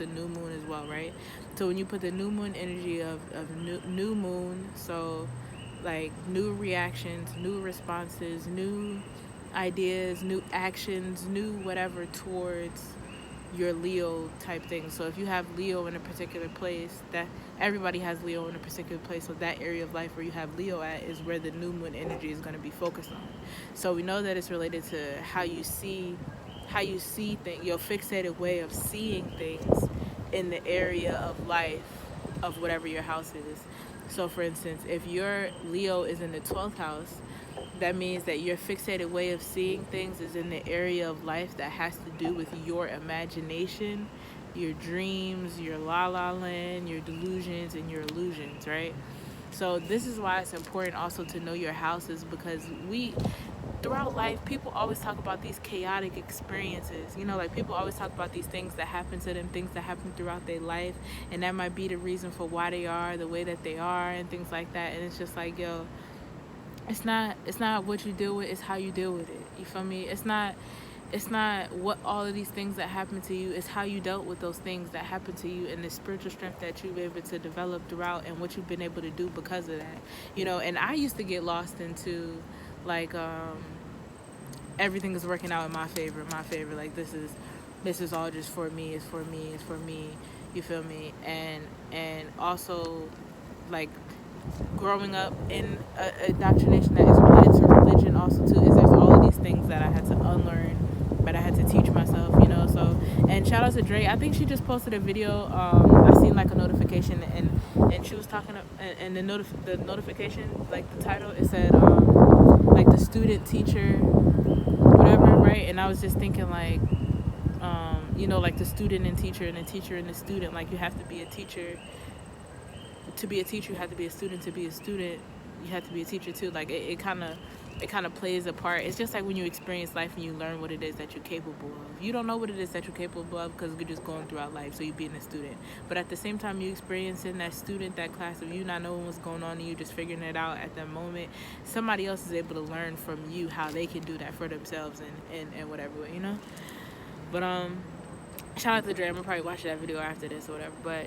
it's a new moon as well, right? So when you put the new moon energy of new moon, so like new reactions, new responses, new ideas, new actions, new whatever towards your Leo type thing. So if you have Leo in a particular place, that everybody has Leo in a particular place, so that area of life where you have Leo at is where the new moon energy is going to be focused on. So we know that it's related to how you see things, your fixated way of seeing things in the area of life of whatever your house is. So for instance, if your Leo is in the 12th house, that means that your fixated way of seeing things is in the area of life that has to do with your imagination, your dreams, your la la land, your delusions, and your illusions, right? So this is why it's important also to know your houses, because throughout life, people always talk about these chaotic experiences. Like people always talk about these things that happen to them, things that happen throughout their life, and that might be the reason for why they are the way that they are and things like that. And it's just like, yo, it's not what you deal with, it's how you deal with it. You feel me? It's not what all of these things that happen to you, it's how you dealt with those things that happen to you, and the spiritual strength that you've been able to develop throughout, and what you've been able to do because of that. And I used to get lost into like everything is working out in my favor, like this is all just for me, it's for me, it's for me. You feel me? And also, like, growing up in a indoctrination that is related to religion also too, is there's all of these things that I had to unlearn, but I had to teach myself. So, and shout out to Dre. I think she just posted a video. I seen like a notification, and she was talking, and the notification, like the title, it said like the student teacher whatever, right? And I was just thinking like like the student and teacher, and the teacher and the student, like you have to be a teacher to be a teacher, you have to be a student to be a student, you have to be a teacher too. Like it kind of plays a part. It's just like when you experience life and you learn what it is that you're capable of. You don't know what it is that you're capable of because you're just going throughout life, so you being a student. But at the same time, you experiencing that student, that class of you not knowing what's going on and you just figuring it out at that moment, somebody else is able to learn from you how they can do that for themselves and whatever, But shout out to Dre. I'm gonna probably watch that video after this or whatever. But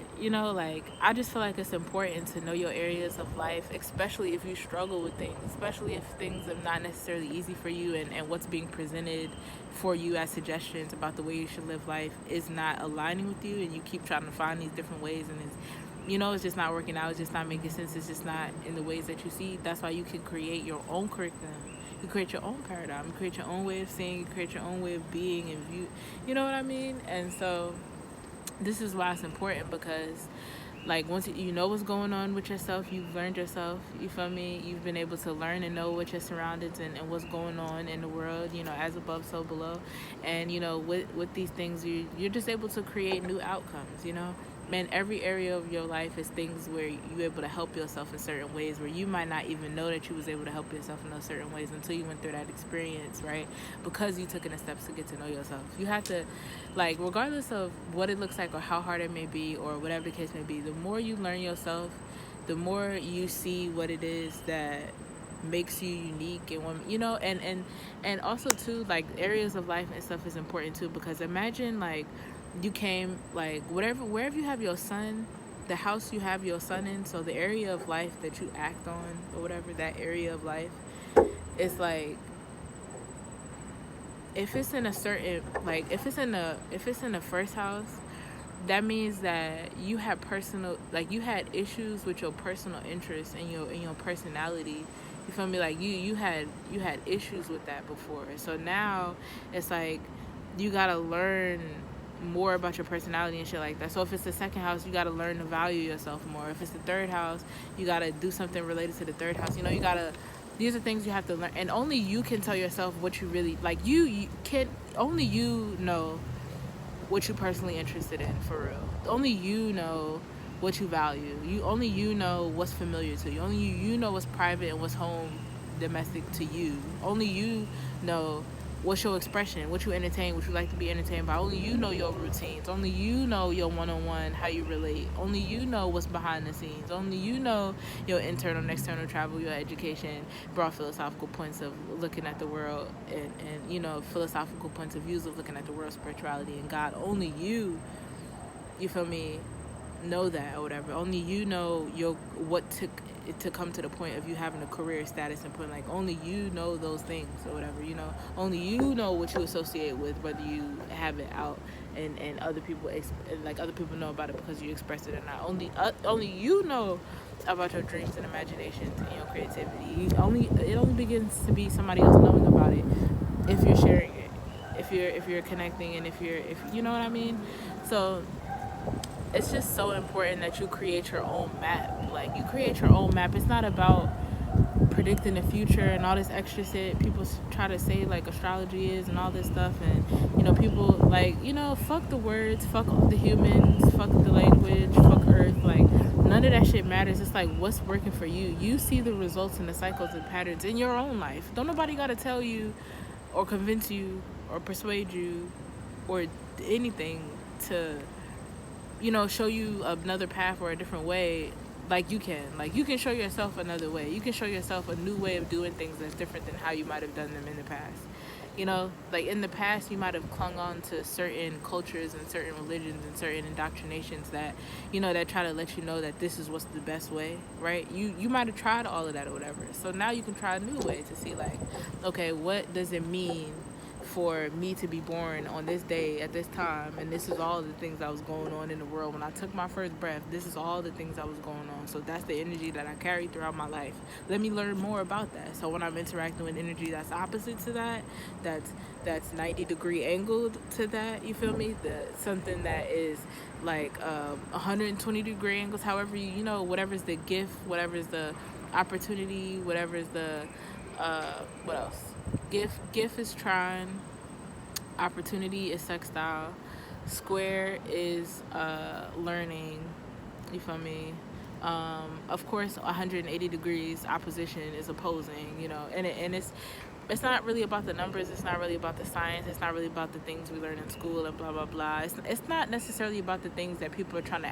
like, I just feel like it's important to know your areas of life, especially if you struggle with things, especially if things are not necessarily easy for you, and what's being presented for you as suggestions about the way you should live life is not aligning with you, and you keep trying to find these different ways, and it's just not working out, it's just not making sense, it's just not in the ways that you see. That's why you can create your own curriculum. You create your own paradigm. You create your own way of seeing. You create your own way of being and view. You know what I mean? And so this is why it's important, because like once you know what's going on with yourself, you've learned yourself. You feel me? You've been able to learn and know what your surroundings and what's going on in the world. As above, so below. And with these things, you're just able to create new outcomes. Man, every area of your life is things where you're able to help yourself in certain ways, where you might not even know that you was able to help yourself in those certain ways until you went through that experience, right? Because you took in the steps to get to know yourself. You have to, like, regardless of what it looks like or how hard it may be or whatever the case may be, the more you learn yourself, the more you see what it is that makes you unique, and also too, like, areas of life and stuff is important too, because imagine like you came, like, wherever you have your sun, the house you have your sun in, so the area of life that you act on or whatever, that area of life is like, if it's in a certain, like, if it's in the first house, that means that you had you had issues with your personal interests and your personality. You feel me? Like you had issues with that before, so now it's like you gotta learn more about your personality and shit like that. So if it's the second house, you gotta learn to value yourself more. If it's the third house, you gotta do something related to the third house. You gotta, these are things you have to learn, and only you can tell yourself what you really like. You can only you know what you're personally interested in, for real. Only you know what you value. You know what's familiar to you. Only you know what's private and what's home domestic to you. Only you know what's your expression, what you entertain, what you like to be entertained by. Only you know your routines. Only you know your one-on-one, how you relate. Only you know what's behind the scenes. Only you know your internal and external travel, your education, broad philosophical points of looking at the world, and philosophical points of views of looking at the world, spirituality and God. Only you you feel me, know that or whatever. Only you know what took it to come to the point of you having a career status and point, like, only you know those things or whatever, you know. Only you know what you associate with, whether you have it out and other people like other people know about it because you express it or not. Only you know about your dreams and imaginations and your creativity. It only begins to be somebody else knowing about it if you're sharing it, if you're connecting, and if you know what I mean. So it's just so important that you create your own map. Like, you create your own map. It's not about predicting the future and all this extra shit people try to say, like, astrology is and all this stuff. And, you know, people, like, you know, fuck the words, fuck the humans, fuck the language, fuck Earth. Like, none of that shit matters. It's like, what's working for you. You see the results and the cycles and patterns in your own life. Don't nobody gotta tell you or convince you or persuade you or anything to, you know, show you another path or a different way. Like, you can show yourself another way. You can show yourself a new way of doing things that's different than how you might have done them in the past. You know, like, in the past you might have clung on to certain cultures and certain religions and certain indoctrinations that, you know, that try to let you know that this is what's the best way, right? You might have tried all of that or whatever. So now you can try a new way to see, like, okay, what does it mean for me to be born on this day at this time, and this is all the things that was going on in the world when I took my first breath. This is all the things that was going on. So that's the energy that I carried throughout my life. Let me learn more about that. So when I'm interacting with energy that's opposite to that, that's 90-degree angled to that, you feel me, something that is like 120-degree angles, however, you know, whatever's the gift, whatever's the opportunity, whatever's the what else, gift is trine, opportunity is sextile, square is learning, you feel me. Of course, 180 degrees opposition is opposing, you know, and it's not really about the numbers. It's not really about the science. It's not really about the things we learn in school and blah, blah, blah. It's not necessarily about the things that people are trying to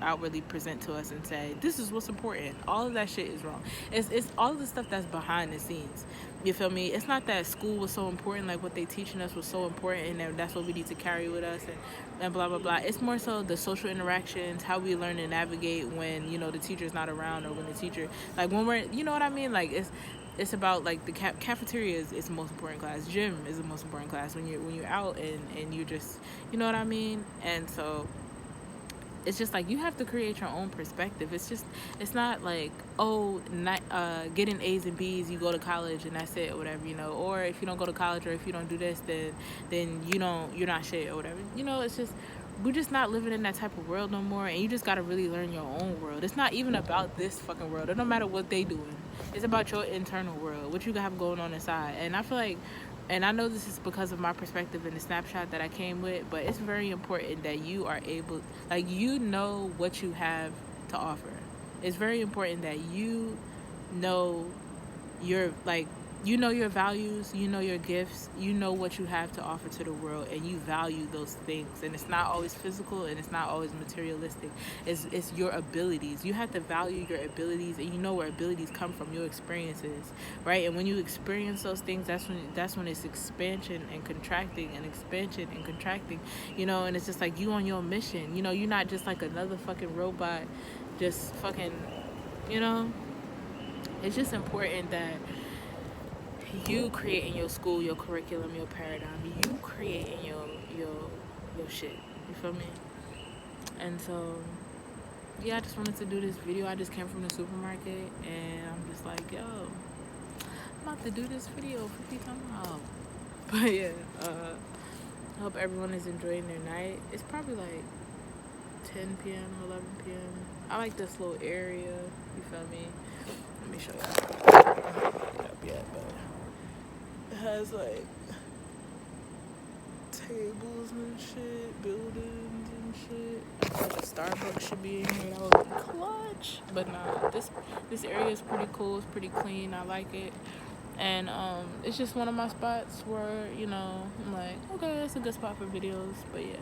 outwardly present to us and say, this is what's important. All of that shit is wrong. It's all of the stuff that's behind the scenes. You feel me? It's not that school was so important, like what they teaching us was so important and that's what we need to carry with us and blah, blah, blah. It's more so the social interactions, how we learn to navigate when, you know, the teacher's not around, or when the teacher, like, when we're, you know what I mean? Like, it's about, like, the cafeteria is the most important class. Gym is the most important class when you're out and you just, you know what I mean? And so it's just like, you have to create your own perspective. It's not like, oh, getting A's and B's, you go to college and that's it or whatever, you know. Or if you don't go to college, or if you don't do this, then you're not shit or whatever. You know, it's just, we're just not living in that type of world no more, and you just gotta really learn your own world. It's not even about this fucking world. It don't matter what they doing. It's about your internal world, what you have going on inside. And I feel like, and I know this is because of my perspective and the snapshot that I came with, but it's very important that you are able, like, you know what you have to offer. It's very important that you know your, like, you know your values, you know your gifts, you know what you have to offer to the world, and you value those things. And it's not always physical, and it's not always materialistic. It's your abilities. You have to value your abilities, and you know where abilities come from, your experiences, right? And when you experience those things, that's when it's expansion and contracting, and expansion and contracting, you know. And it's just like, you on your mission, you know. You're not just like another fucking robot, just fucking, you know. It's just important that you create in your school, your curriculum, your paradigm. You create in your shit. You feel me? And so, yeah, I just wanted to do this video. I just came from the supermarket, and I'm just like, yo, I'm about to do this video 50 times out. But yeah, I hope everyone is enjoying their night. It's probably like 10 p.m., 11 p.m. I like this little area. You feel me? Let me show you. I don't have it up yet, but it has like tables and shit, buildings and shit. I feel like a Starbucks should be in here. That would be clutch. But nah, this area is pretty cool. It's pretty clean. I like it. And it's just one of my spots where, you know, I'm like, okay, it's a good spot for videos. But yeah,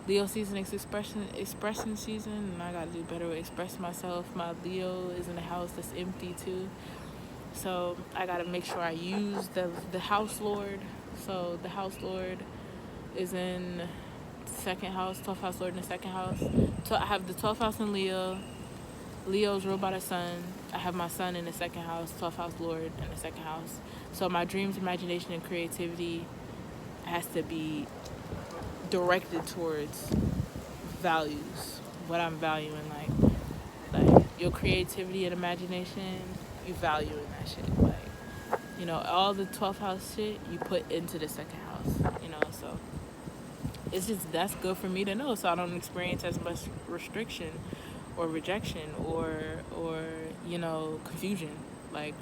Leo season is expression season, and I gotta do better with expressing myself. My Leo is in a house that's empty too, so I gotta make sure I use the house lord. So the house lord is in second house, 12th house Lord in the second house. So I have the 12th house in Leo. Leo's ruled by the sun. I have my son in the second house, 12th house Lord in the second house. So my dreams, imagination, and creativity has to be directed towards values, what I'm valuing, like your creativity and imagination, you value in that shit. Like, you know, all the 12th house shit you put into the second house, you know, so it's just, that's good for me to know, so I don't experience as much restriction or rejection or you know, confusion, like,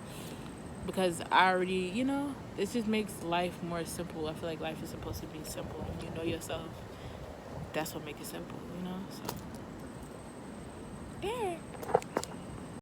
because I already, you know, it just makes life more simple. I feel like life is supposed to be simple. When you know yourself, that's what makes it simple, you know, so yeah.